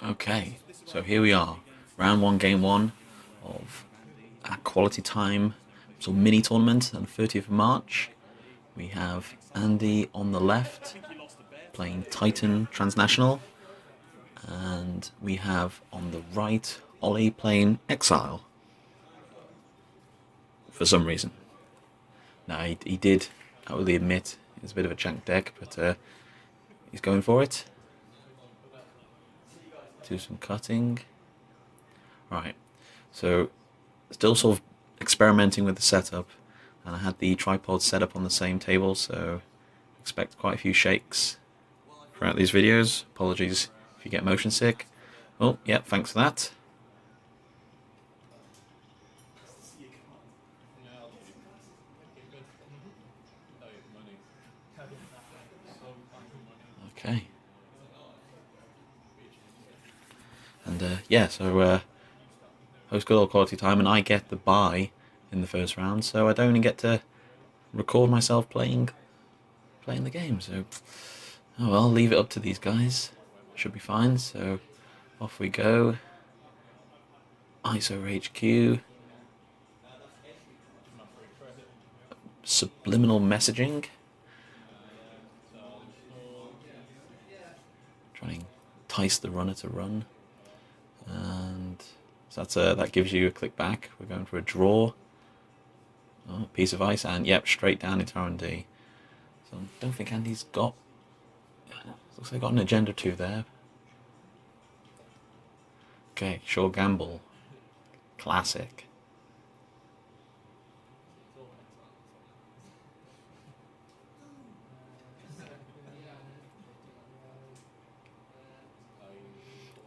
Okay, so here we are, round one, game one of our quality time sort of mini tournament on the 30th of March. We have Andy on the left playing Titan Transnational, and we have on the right Ollie playing Exile for some reason. Now, he did, I will admit, it's a bit of a jank deck, but he's going for it. Do some cutting. Right, so still sort of experimenting with the setup, and I had the tripod set up on the same table, so expect quite a few shakes throughout these videos. Apologies if you get motion sick. Oh, yeah, thanks for that. Okay. And yeah, so host good old quality time, and I get the bye in the first round, so I don't even get to record myself playing the game. So, oh well, leave it up to these guys. Should be fine. So, off we go. ISO HQ. Subliminal messaging. Trying to entice the runner to run. And so that gives you a click back. We're going for a draw. Oh, piece of ice, and yep, straight down into R&D. So I don't think Andy's got... Looks like I got an agenda 2 there. Okay, sure gamble. Classic.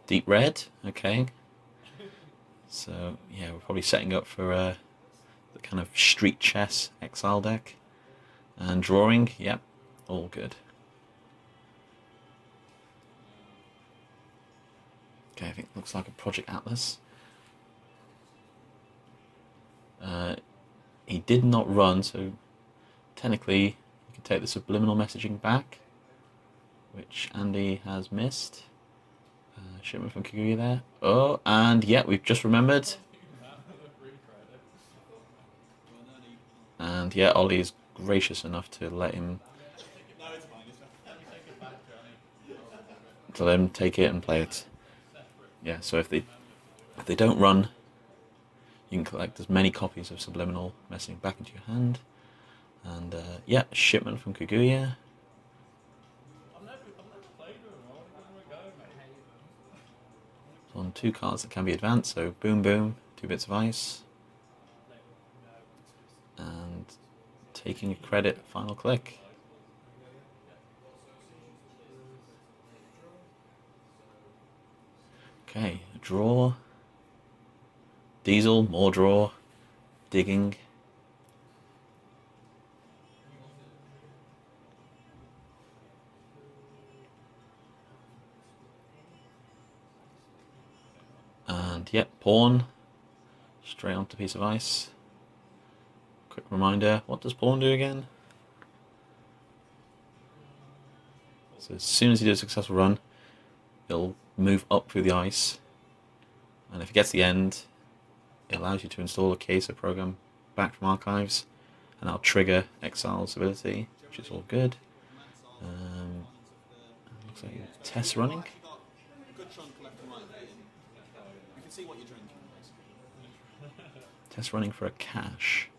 Deep red, okay. So yeah, we're probably setting up for the kind of street chess Exile deck. And drawing, yep, all good. Okay, I think it looks like a Project Atlas. He did not run, so technically you can take the subliminal messaging back, which Andy has missed. Shipment from Kaguya there. Oh, and yeah, we've just remembered. And yeah, Ollie is gracious enough to let him take it and play it. Yeah, so if they don't run, you can collect as many copies of subliminal messaging back into your hand. And yeah, shipment from Kaguya. On 2 cards that can be advanced, so boom boom, 2 bits of ice. And taking a credit, final click. Okay, draw. Diesel, more draw. Digging. And yep, pawn. Straight onto a piece of ice. Quick reminder, what does pawn do again? So as soon as you do a successful run, it'll move up through the ice. And if it gets the end, it allows you to install a case of program back from archives, and that'll trigger Exile's ability, which is all good. Looks like test running. Test running for a cache.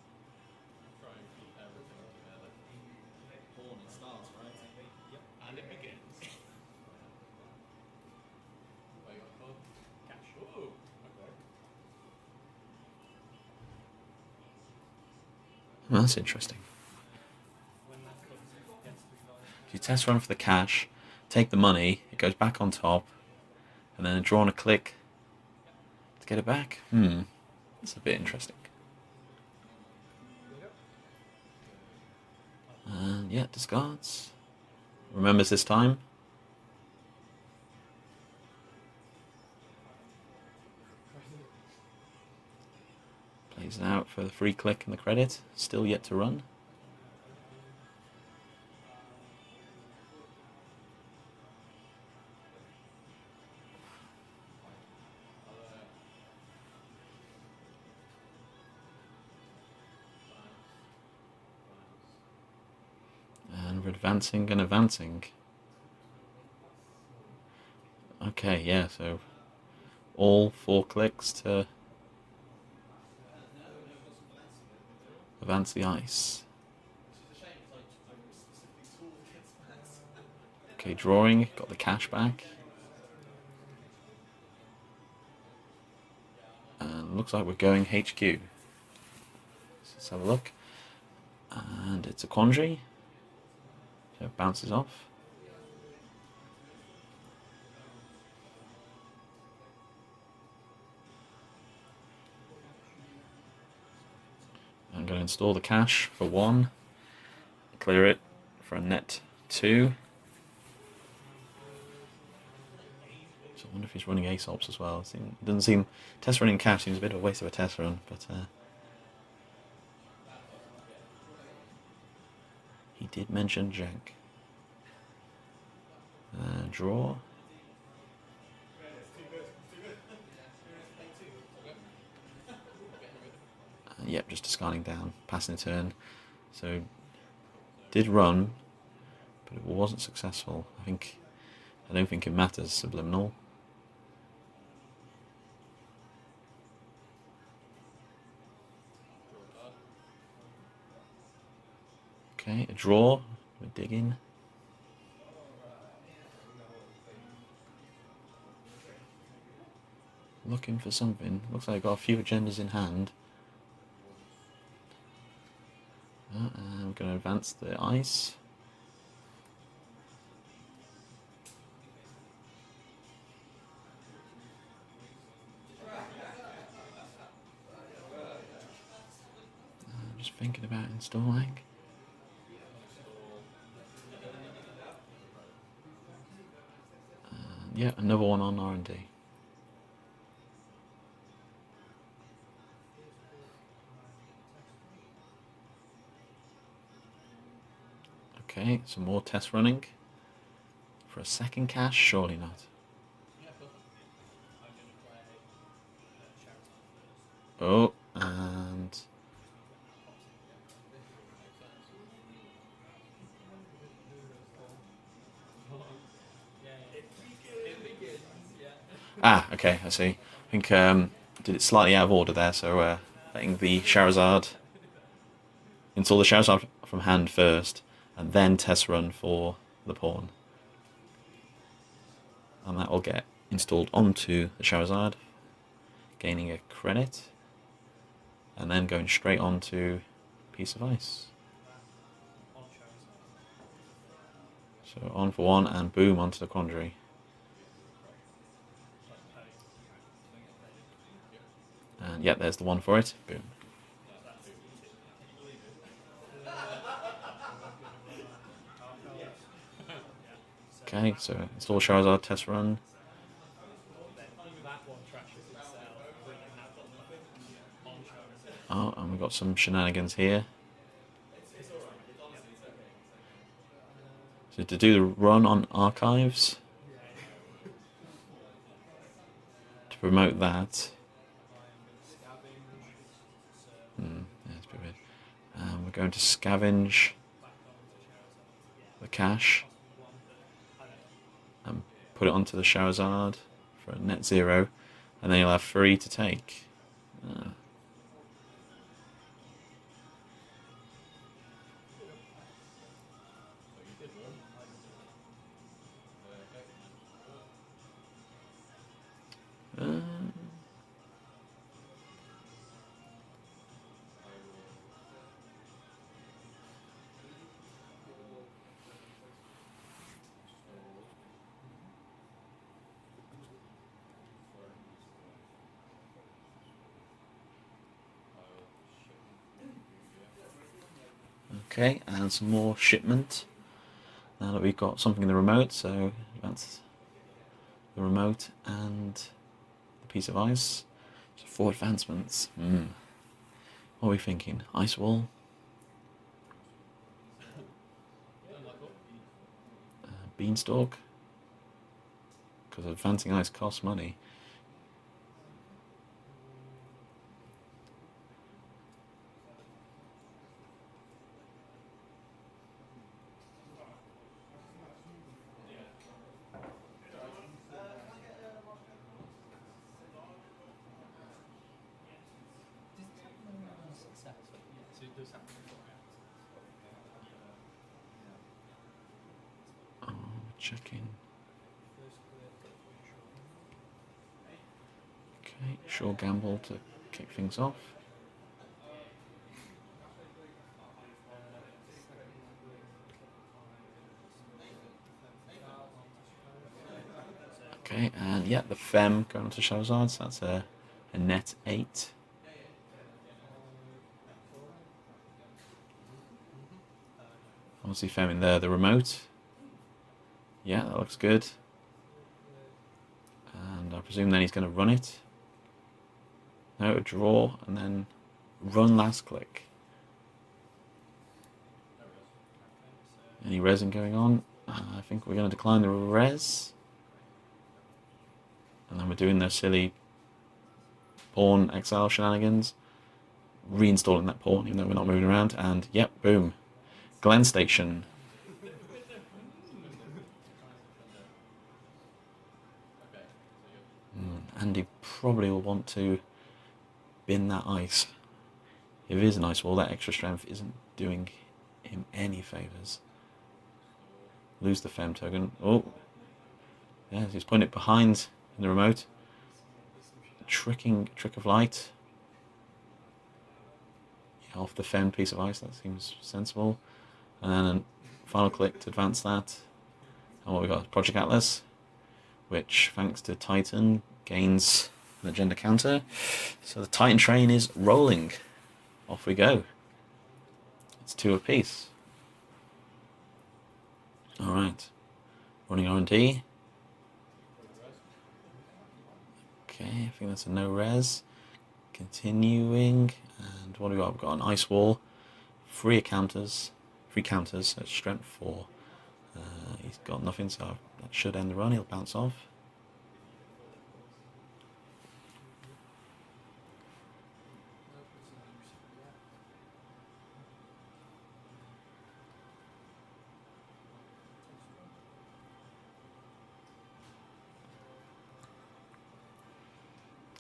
Well, that's interesting. If you test run for the cache, take the money, it goes back on top, and then draw on a click to get it back. That's a bit interesting. And yeah, discards. Remembers this time. Plays it out for the free click and the credit. Still yet to run. And we're advancing and advancing. Okay, yeah, so all 4 clicks to advance the ice. Okay, drawing, got the cash back. And looks like we're going HQ. Let's have a look. And it's a quandary. So it bounces off. I'm going to install the cash for 1. Clear it for a net 2. So I wonder if he's running Aesops as well. It doesn't seem... Test running cash seems a bit of a waste of a test run, but... he did mention Jack. Draw. Yep, just discarding down, passing the turn. So, did run, but it wasn't successful. I don't think it matters, subliminal. Okay, a draw. We're digging. Looking for something. Looks like I've got a few agendas in hand. I'm going to advance the ice. I'm just thinking about installing. Yeah, another one on R&D. Okay, some more tests running. For a second cache? Surely not. Oh, and... Ah, okay, I see. I think did it slightly out of order there, so letting the Charizard... Install the Charizard from hand first, and then test run for the pawn. And that will get installed onto the Charizard, gaining a credit, and then going straight onto Piece of Ice. So on for 1, and boom, onto the quandary. And yeah, there's the 1 for it. Boom. Okay, so install Charizard, test run. Oh, and we've got some shenanigans here. So to do the run on archives, to promote that, yeah, it's a bit weird. We're going to scavenge the cache and put it onto the Charizard for a net 0, and then you'll have 3 to take. Okay, and some more shipment. Now that we've got something in the remote, so that's the remote and the piece of ice. So 4 advancements. What are we thinking? Ice wall? Beanstalk? Because advancing ice costs money. Oh, checking. Okay, sure gamble to kick things off. Okay, and yeah, the Fem going on to Charizard, so that's a net 8. Obviously Fem in there, the remote. Yeah, that looks good. And I presume then he's going to run it. No, draw, and then run last click. Any resin going on? I think we're going to decline the res. And then we're doing those silly pawn exile shenanigans. Reinstalling that pawn, even though we're not moving around. And yep, boom. Glen Station. Andy probably will want to bin that ice. If it is an ice wall, that extra strength isn't doing him any favours. Lose the Fem token. Oh, yeah, he's putting it behind in the remote. Trick of light. Yeah, off the Fem piece of ice, that seems sensible. And then a final click to advance that. And what we got? Project Atlas, which thanks to Titan gains an agenda counter. So the Titan train is rolling. Off we go. It's 2 apiece. Alright. Running R&D. Okay, I think that's a no res. Continuing. And what do we got? We've got an ice wall. 3 counters. So strength 4. He's got nothing, so that should end the run. He'll bounce off.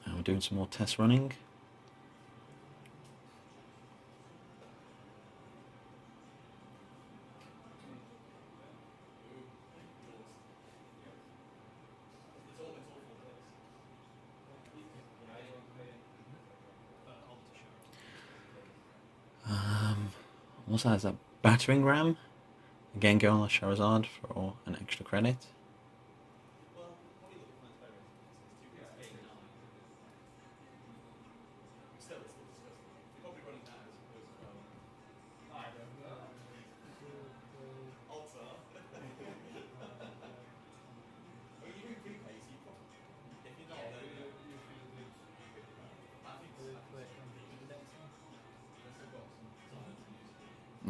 And we're doing some more test running. What's that? Is that battering ram? Again, go on the Charizard for an extra credit.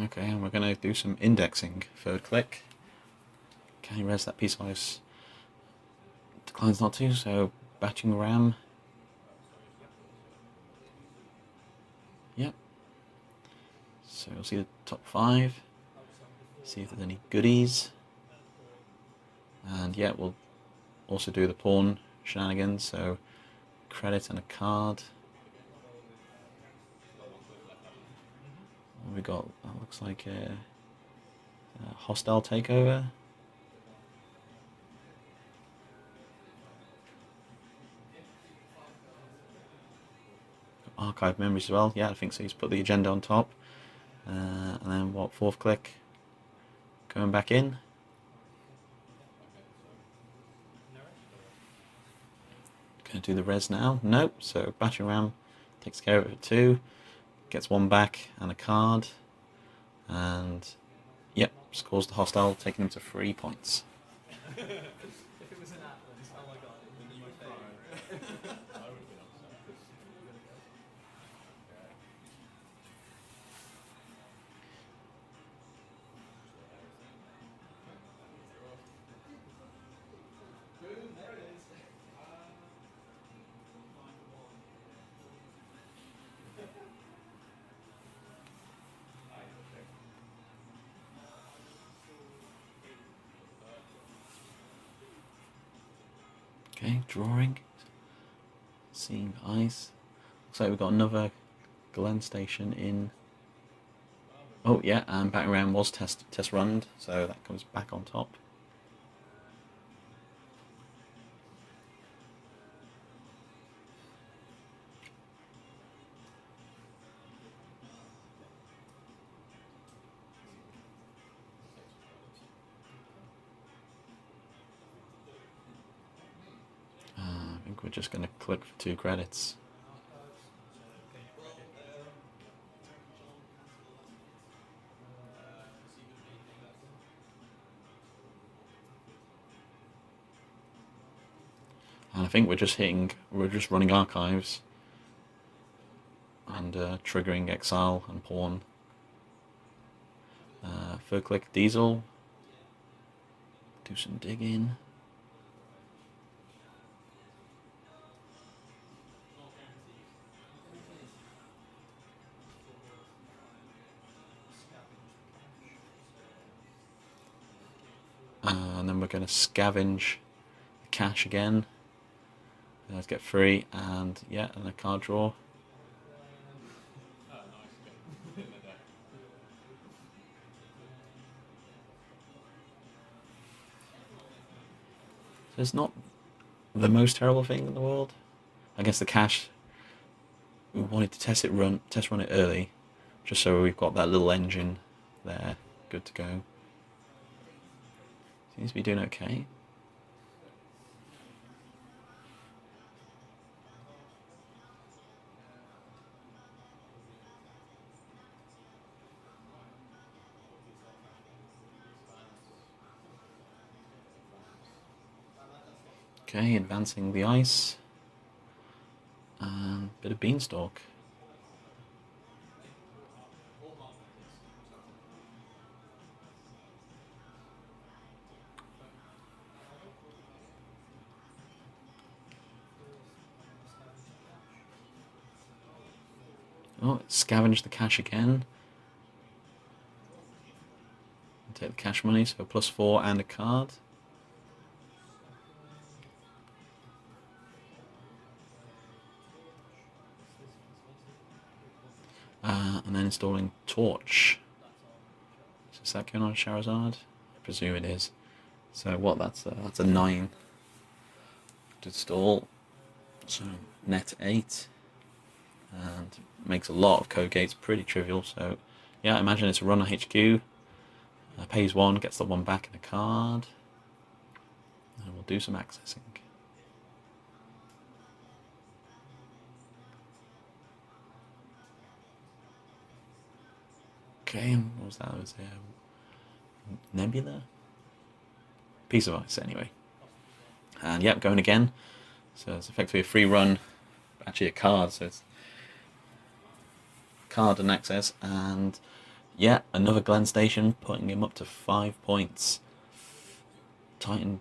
Okay, and we're going to do some indexing. Third click. Can he res that piece of ice? Declines not to, so batching ram. Yep. So you'll see the top 5. See if there's any goodies. And yeah, we'll also do the pawn shenanigans, so credit and a card. What we got? That looks like a hostile takeover. Archive memories as well. Yeah, I think so. He's put the agenda on top. And then what? 4th click. Going back in. Going to do the res now. Nope. So battery ram takes care of it too. Gets 1 back and a card. And yep, scores the hostile, taking him to 3 points. Okay, drawing. Seeing ice. Looks like we've got another Glen Station in Oh yeah, and battering ram was test run, so that comes back on top. I think we're just going to click for 2 credits. And I think we're just running archives and triggering Exile and Pawn. Third click Diesel. Do some digging. And then we're going to scavenge the cash again. Let's get 3, and yeah, and a card draw. So it's not the most terrible thing in the world. I guess the cash, we wanted to test run it early, just so we've got that little engine there, good to go. Seems to be doing okay. Okay, advancing the ice. And a bit of beanstalk. Oh, scavenge the cash again. Take the cash money, so +4 and a card. And then installing Torch. So is that going on Charizard? I presume it is. So what? That's a 9 to install. So net 8, and makes a lot of code gates pretty trivial. So yeah, I imagine it's a run on HQ. Pays 1, gets the 1 back in a card, and we'll do some accessing. Okay, what was that? It was a nebula? Piece of ice, anyway. And yep, going again. So it's effectively a free run, actually a card, so it's card and access, and yeah, another Glen Station, putting him up to 5 points. Titan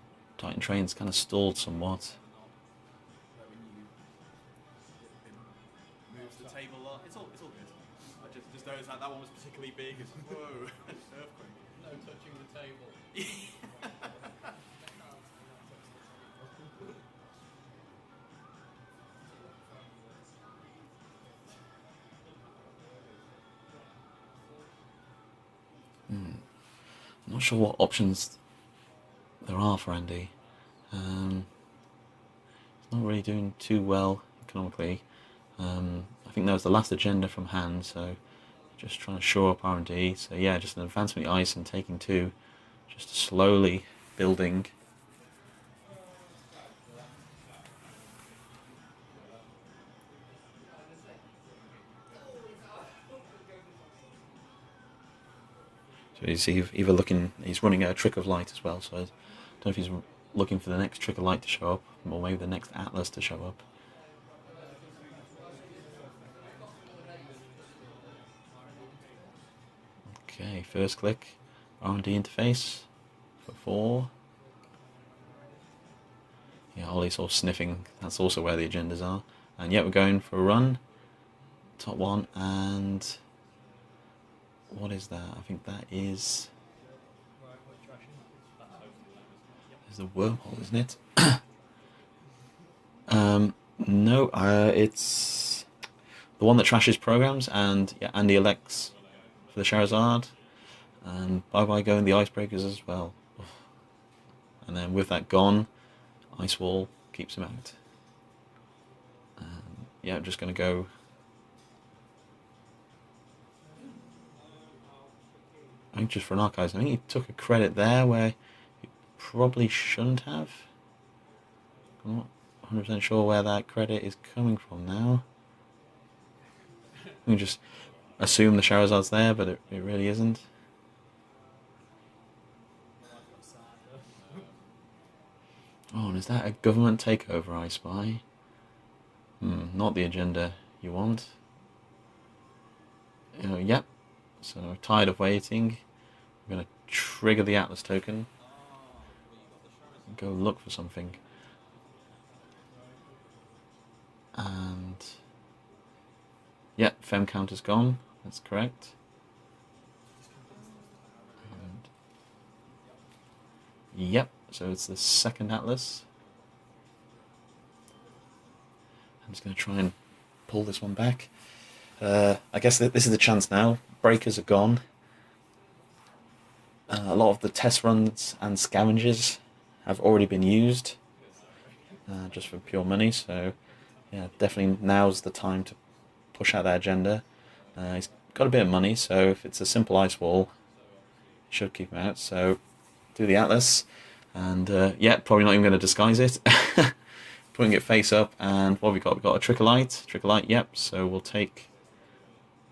Train's kind of stalled somewhat. Moves the table a lot. It's all good. I just noticed that one was particularly big. Whoa, earthquake. No touching the table. I'm not sure what options there are for Andy. It's not really doing too well economically. I think that was the last agenda from hand, so just trying to shore up R&D. So yeah, just an advancement of the ice and taking 2, just slowly building. So he's either looking, he's running a Trick of Light as well, so I don't know if he's looking for the next Trick of Light to show up, or maybe the next Atlas to show up. Okay, first click, R&D interface for 4. Yeah, Ollie's sort of sniffing, that's also where the agendas are. And yeah, we're going for a run, top 1, and what is that? I think that is... There's a wormhole, isn't it? No, it's the one that trashes programs, and yeah, Andy elects for the Charizard, and bye-bye going the Icebreakers as well. And then with that gone, Ice Wall keeps him out. Yeah, I'm just going to go... I think just for an Archives. I think he took a credit there where he probably shouldn't have. I'm not 100% sure where that credit is coming from now. We just assume the Charizard's there, but it really isn't. Oh, and is that a government takeover, I spy? Not the agenda you want. Yep. So, tired of waiting. I'm going to trigger the Atlas token. And go look for something. And... Yep, Fem counter's gone. That's correct. And, yep, so it's the second Atlas. I'm just going to try and pull this one back. I guess this is the chance now. Breakers are gone. A lot of the test runs and scavengers have already been used, just for pure money. So, yeah, definitely now's the time to push out that agenda. He's got a bit of money, so if it's a simple Ice Wall, it should keep him out. So, do the Atlas, and yeah, probably not even going to disguise it. Putting it face up, and what have we got? We've got a Trickle-Light, yep, so we'll take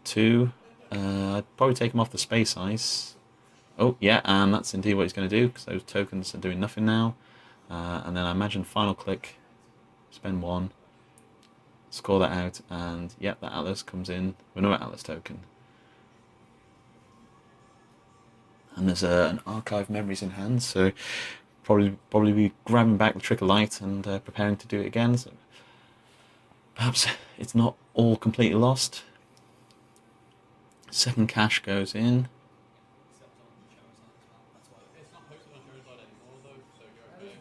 2. I'd probably take him off the Space Ice. Oh, yeah, and that's indeed what he's going to do, because those tokens are doing nothing now. And then I imagine final click, spend 1, score that out, and yep, that Atlas comes in with another Atlas token. And there's an Archive Memories in hand, so probably be grabbing back the Trickle-Light and preparing to do it again. So perhaps it's not all completely lost. Second cash goes in. It's not posted on Charizard anymore though, so you're okay.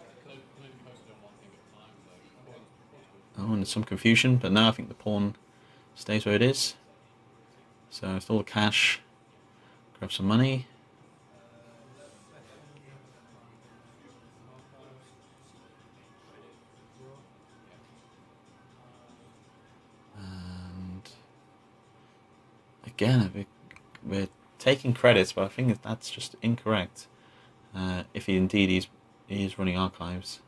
It's maybe posted on one thing at a time, so... Oh, and there's some confusion, but now I think the pawn stays where it is. So it's all the cash. Grab some money. And again, we're taking credits, but I think that's just incorrect. If he indeed is running Archives.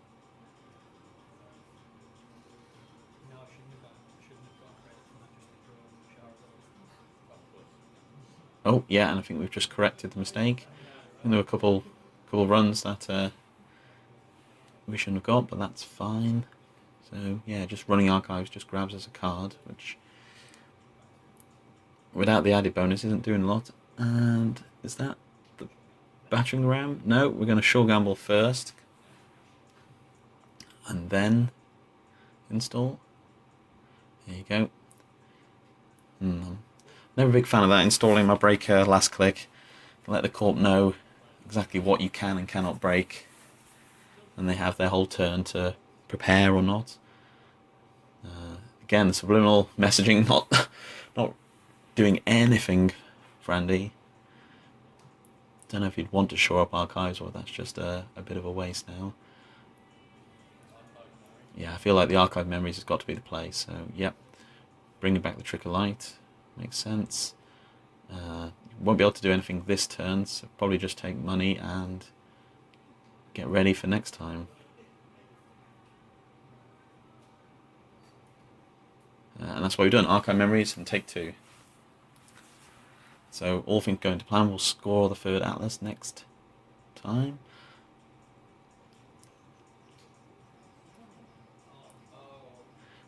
Oh, yeah, and I think we've just corrected the mistake. I think there were a couple runs that we shouldn't have got, but that's fine. So, yeah, just running Archives just grabs us a card, which, without the added bonus, isn't doing a lot. And is that the battering ram? No, we're going to Sure Gamble first. And then install. There you go. Never a big fan of that, installing my breaker last click. Let the corp know exactly what you can and cannot break. And they have their whole turn to prepare or not. Again, the subliminal messaging not doing anything for Andy. Don't know if he'd want to shore up Archives or that's just a bit of a waste now. Yeah, I feel like the Archive Memories has got to be the play, so yep. Bringing back the Trickle-Light makes sense. Won't be able to do anything this turn, so probably just take money and get ready for next time. And that's what we've done, Archive Memories and take 2. So all things going to plan, we'll score the third Atlas next time.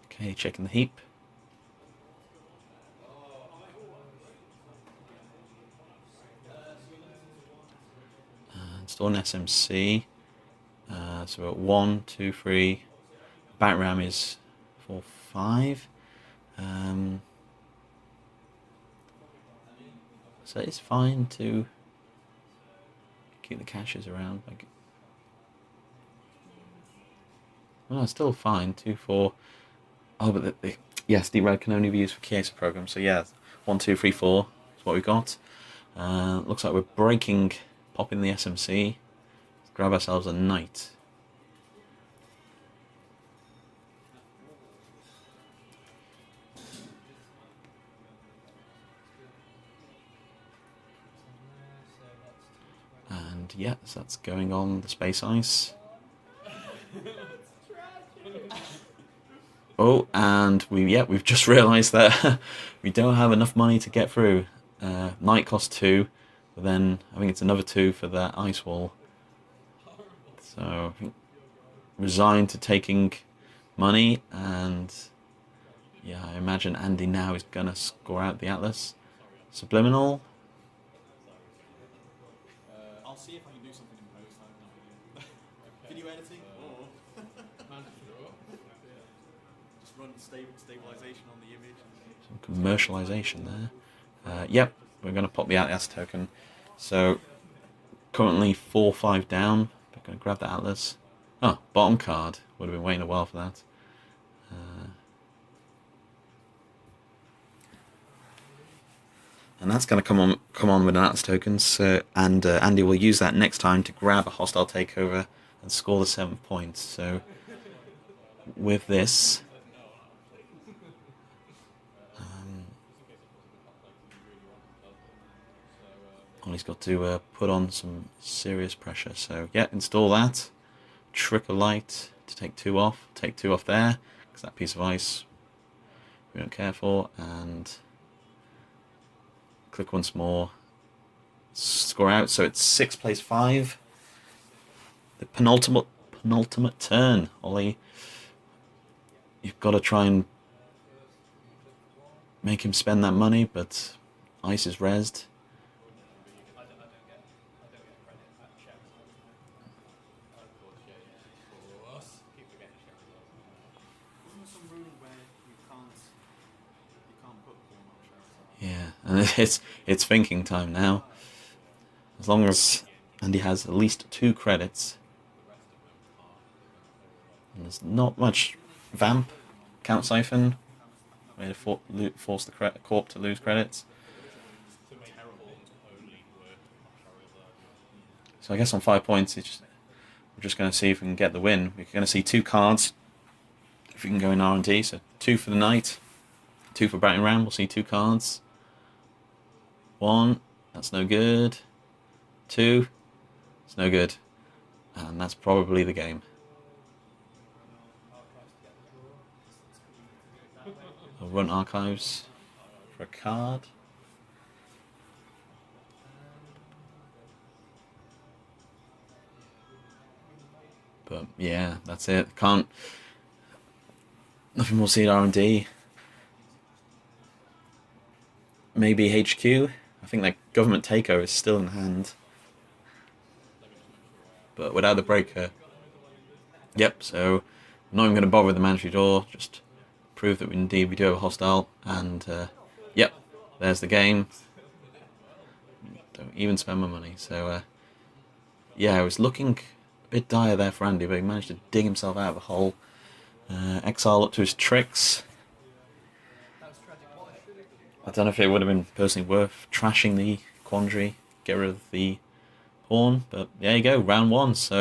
Okay, checking the heap. Install an SMC. So we're at 1, 2, 3. Bat ram is 4, 5. So it's fine to keep the caches around. Like, well, it's still fine. 2, 4. Oh, but yes, the red can only be used for Chiesa program. So yeah, 1, 2, 3, 4. That's what we got. Looks like we're popping the SMC. Let's grab ourselves a knight. And yes, that's going on the space ice. Oh, and we've just realised that we don't have enough money to get through. Knight costs 2, but then I think it's another 2 for that ice wall. So I think resigned to taking money, and yeah, I imagine Andy now is gonna score out the Atlas. Subliminal. I'll see if I can do something in post. I have no idea. Video editing or just run stabilization on the image. Some commercialization there. Yep, we're going to pop the Atlas token. So currently 4-5 down. We're going to grab the Atlas. Oh, bottom card. Would have been waiting a while for that. And that's going to come on with an Atlas token. So and Andy will use that next time to grab a hostile takeover and score the 7 points. So with this, Ollie's got to put on some serious pressure. So yeah, install that. Trickle light to take 2 off. Take 2 off there because that piece of ice we don't care for. And click once more. Score out. So it's 6 plays 5. The penultimate turn, Ollie. You've got to try and make him spend that money, but ice is rezzed. Isn't there some rule where you can't put pawn on shells? Yeah, and it's thinking time now. As long as Andy has at least 2 credits. And there's not much vamp, count siphon, way to force the corp to lose credits. So I guess on 5 points, we're just going to see if we can get the win. We're going to see 2 cards. If we can go in R&D, so 2 for the knight, 2 for batting ram. We'll see 2 cards. 1, that's no good. 2, it's no good, and that's probably the game. I'll run archives for a card. But yeah, that's it. Nothing more seed R&D. Maybe HQ. I think that government takeover is still in hand. But without the breaker. Yep, so I'm not even going to bother with the mandatory door. Just prove that indeed we do have a hostile. And yep, there's the game. Don't even spend my money. So yeah, it was looking a bit dire there for Andy, but he managed to dig himself out of the hole. Exile up to his tricks. I don't know if it would have been personally worth trashing the quandary, get rid of the pawn, but there you go, round 1. So